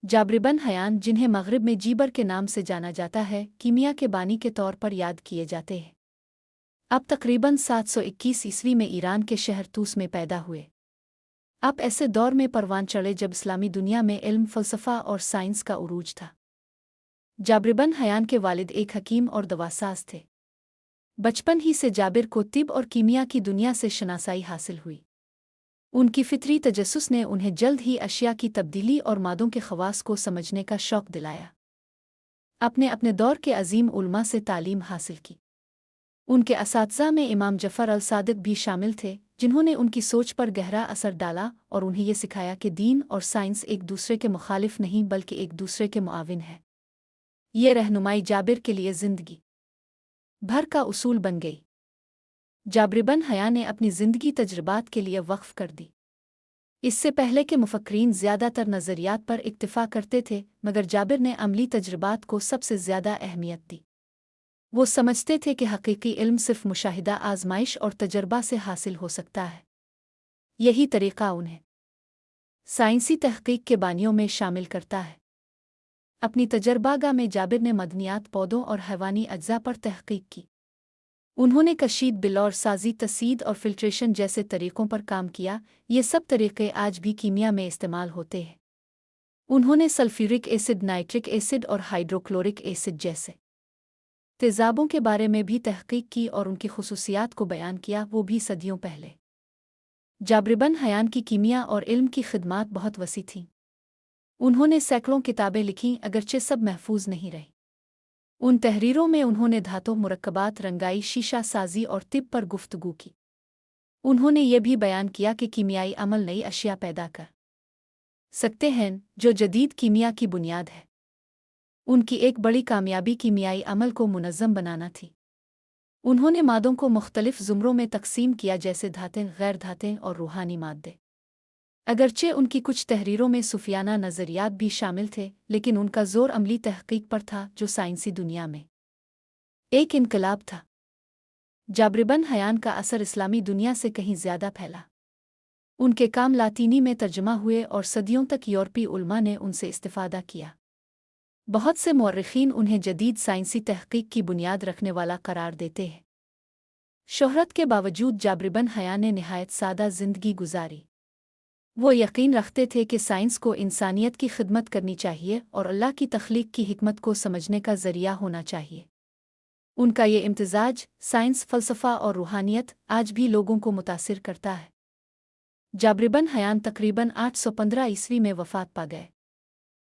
Jabir bin Hayyan, जिन्हें मगरिब में जीबर के नाम से जाना जाता है, कीमिया के बानी के तौर पर याद किए जाते हैं। अब तकरीबन 721 ईस्वी में ईरान के शहर तूस में पैदा हुए। अब ऐसे दौर में परवान चढ़े जब इस्लामी दुनिया में इल्म, फ़लसफ़ा और साइंस का उरूज था। जाबिर बिन हयान के वालिद एक हकीम और दवासाज थे। बचपन ही से जाबिर को तिब और कीमिया की दुनिया से शनासाई हासिल हुई। उनकी फितरी तजस्सुस ने उन्हें जल्द ही अशिया की तब्दीली और मादों के खवास को समझने का शौक़ दिलाया। अपने अपने दौर के अजीम उलमा से तालीम हासिल की। उनके असातिज़ा में इमाम जफ़र अल-सादिक़ भी शामिल थे, जिन्होंने उनकी सोच पर गहरा असर डाला और उन्हें ये सिखाया कि दीन और साइंस एक दूसरे के मुखालिफ नहीं बल्कि एक दूसरे के मुआविन है। ये रहनुमाई जाबिर के लिए ज़िंदगी भर का उसूल बन गई। जाबिर बिन हयान ने अपनी ज़िंदगी तजर्बात के लिए वक्फ कर दी। इससे पहले के मुफक्रीन ज़्यादातर नज़रियात पर इक्तिफ़ा करते थे, मगर जाबिर ने अमली तजर्बात को सबसे ज़्यादा अहमियत दी। वो समझते थे कि हकीकी इल्म सिर्फ मुशाहिदा, आज़माइश और तजर्बा से हासिल हो सकता है। यही तरीक़ा उन्हें साइंसी तहक़ीक़ के बानियों में शामिल करता है। अपनी तजर्बागाह में जाबिर ने मदनियात, पौधों और हैवानी अज्जा पर तहक़ीक़ की। उन्होंने कशीद, बिलौर साज़ी, तसीद और फ़िल्ट्रेशन जैसे तरीक़ों पर काम किया। ये सब तरीक़े आज भी कीमिया में इस्तेमाल होते हैं। उन्होंने सल्फ्यूरिक एसिड, नाइट्रिक एसिड और हाइड्रोक्लोरिक एसिड जैसे तेज़ाबों के बारे में भी तहक़ीक़ की और उनकी ख़ुसूसियात को बयान किया, वो भी सदियों पहले। जाबिर बिन हयान की कीमिया और इल्म की खिदमात बहुत वसी थीं। उन्होंने सैकड़ों किताबें लिखीं, अगरचे सब महफूज नहीं रहीं। उन तहरीरों में उन्होंने धातु, मुरक्कबात, रंगाई, शीशा साजी और तिब पर गुफ्तगू की। उन्होंने ये भी बयान किया कि कीमियाई अमल नई अशिया पैदा कर सकते हैं, जो जदीद कीमिया की बुनियाद है। उनकी एक बड़ी कामयाबी कीमियाई अमल को मुनज़्ज़म बनाना थी। उन्होंने मादों को मुख्तलिफ ज़ुमरों में तकसीम किया, जैसे धातें, गैर धातें और रूहानी मादे। अगरचे उनकी कुछ तहरीरों में सूफियाना नज़रियात भी शामिल थे, लेकिन उनका ज़ोर अमली तहक़ीक़ पर था, जो साइंसी दुनिया में एक इनकलाब था। जाबिर बिन हयान का असर इस्लामी दुनिया से कहीं ज़्यादा फैला। उनके काम लातीनी में तर्जमा हुए और सदियों तक यूरोपीय उलमा ने उनसे इस्तिफ़ादा किया। बहुत से मुअर्रिख़ीन उन्हें जदीद साइंसी तहक़ीक़ की बुनियाद रखने वाला करार देते हैं। शोहरत के बावजूद जाबिर बिन हयान ने निहायत सादा ज़िंदगी गुजारी। वो यकीन रखते थे कि साइंस को इंसानियत की खिदमत करनी चाहिए और अल्लाह की तख्लीक की हिकमत को समझने का ज़रिया होना चाहिए। उनका ये इम्तिज़ाज साइंस, फ़लसफ़ा और रूहानियत आज भी लोगों को मुतासिर करता है। जाबिर बिन हयान तकरीबन 815 ईस्वी में वफ़ात पा गए।